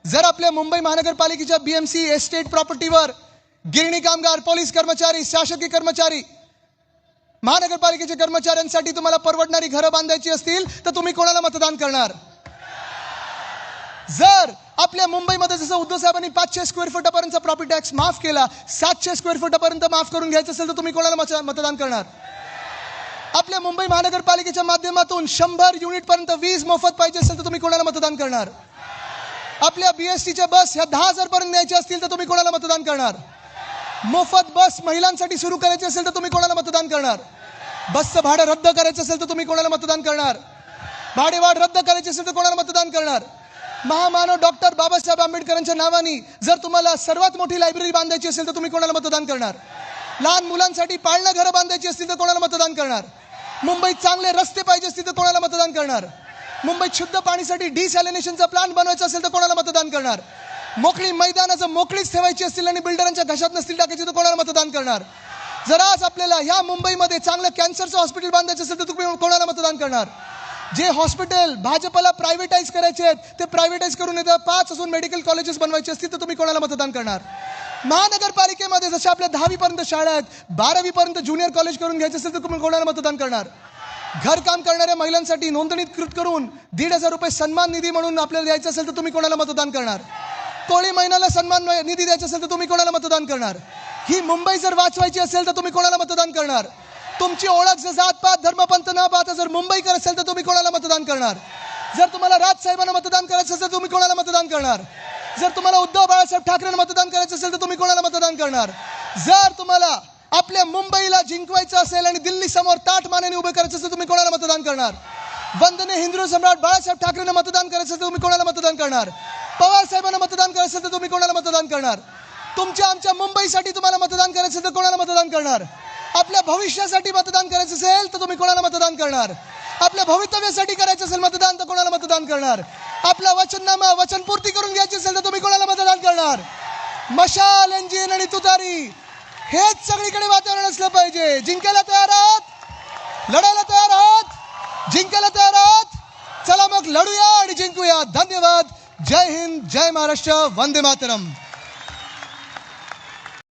जर आपल्या मुंबई महानगरपालिकेच्या बीएमसी एस्टेट प्रॉपर्टीवर गिरणी कामगार, पोलीस कर्मचारी, शासकीय कर्मचारी, महानगरपालिकेच्या कर्मचाऱ्यांसाठी तुम्हाला परवडणारी घरं बांधायची असतील तर तुम्ही कोणाला मतदान करणार? जर आपल्या मुंबईमध्ये जसं उद्धव साहेबांनी 500 स्क्वेअर फुटापर्यंतचा प्रॉपर्टी टॅक्स माफ केला, 700 स्क्वेअर फुटापर्यंत माफ करून घ्यायचं असेल तर तुम्ही कोणाला मतदान करणार? आपल्या मुंबई महानगरपालिकेच्या माध्यमातून 100 युनिट पर्यंत वीज मोफत पाहिजे असेल तर तुम्ही कोणाला मतदान करणार? आपल्या बीएसटीच्या बस ह्या 10,000 पर्यंत न्यायच्या असतील तर तुम्ही कोणाला मतदान करणार? मोफत बस महिलांसाठी सुरू करायची असेल तर तुम्ही कोणाला मतदान करणार? बसचं भाडं रद्द करायचं असेल तर तुम्ही कोणाला मतदान करणार? भाडेवाढ रद्द करायची असेल तर कोणाला मतदान करणार? महामानव डॉक्टर बाबासाहेब आंबेडकरांच्या नावाने जर तुम्हाला सर्वात मोठी लायब्ररी बांधायची असेल तर तुम्ही कोणाला मतदान करणार? लहान मुलांसाठी पाळणा घरं बांधायची असतील तर कोणाला मतदान करणार? मुंबईत चांगले रस्ते पाहिजे असतील तर कोणाला मतदान करणार? मुंबईत शुद्ध पाणीसाठी डिसॅलिनेशनचा प्लांट बनवायचा असेल तर कोणाला मतदान करणार? मोकळी मैदानाचं मोकळीच ठेवायची असतील आणि बिल्डरांच्या घशात नसतील टाकायची तर कोणाला मतदान करणार? जर आज आपल्याला ह्या मुंबईमध्ये चांगलं कॅन्सरचं हॉस्पिटल बांधायचं असेल तर तुम्ही कोणाला मतदान करणार? जे हॉस्पिटल भाजपला प्रायव्हेटाईज करायचे आहेत ते प्रायव्हेटाईज करून येतं 5 अजून मेडिकल कॉलेजेस बनवायचे असतील तर तुम्ही कोणाला मतदान करणार? महानगरपालिकेमध्ये जसे आपल्या 10वी पर्यंत शाळा आहेत, 12वी पर्यंत ज्युनियर कॉलेज करून घ्यायचे असेल तर तुम्ही कोणाला मतदान करणार? घरकाम करणाऱ्या महिलांसाठी नोंदणीकृत करून 1,500 रुपये सन्मान निधी म्हणून आपल्याला द्यायचं असेल तर तुम्ही कोणाला मतदान करणार? कोळी महिन्याला सन्मान निधी द्यायचा असेल तर तुम्ही कोणाला मतदान करणार? ही मुंबई जर वाचवायची असेल तर तुम्ही कोणाला मतदान करणार? तुमची ओळख जर जातपात धर्मपंथ न पाहता जर मुंबईकर असेल तर तुम्ही कोणाला मतदान करणार? जर तुम्हाला राजसाहेबांना मतदान करायचं असेल तर तुम्ही कोणाला मतदान करणार? जर तुम्हाला उद्धव बाळासाहेब ठाकरेंना मतदान करायचं असेल तर तुम्ही कोणाला मतदान करणार? जर तुम्हाला आपल्या मुंबईला जिंकवायचं असेल आणि दिल्ली समोर ताठ मानेने उभे करायचं असेल तुम्ही कोणाला मतदान करणार? वंदनीय हिंदू सम्राट बाळासाहेब ठाकरेंना मतदान करायचं असेल तर तुम्ही कोणाला मतदान करणार? पवार साहेबांना मतदान करायचं असेल तर तुम्ही कोणाला मतदान करणार? तुमच्या आमच्या मुंबईसाठी तुम्हाला मतदान करायचं असेल तर कोणाला मतदान करणार? आपल्या भविष्यासाठी मतदान करायचं असेल तर तुम्ही कोणाला मतदान करणार? आपल्या भवितव्यासाठी करायचं असेल मतदान तर कोणाला मतदान करणार? आपला वचननामा वचनपूर्ती करून घ्यायची असेल तर तुम्ही कोणाला मतदान करणार? मशाल, इंजिन आणि तुतारी हेच सगळीकडे वातावरण असलं पाहिजे. जिंकायला तयार आहात? लढायला तयार आहात? जिंकायला तयार आहात? चला मग लढूया आणि जिंकूया. धन्यवाद. जय हिंद, जय महाराष्ट्र, वंदे मातरम.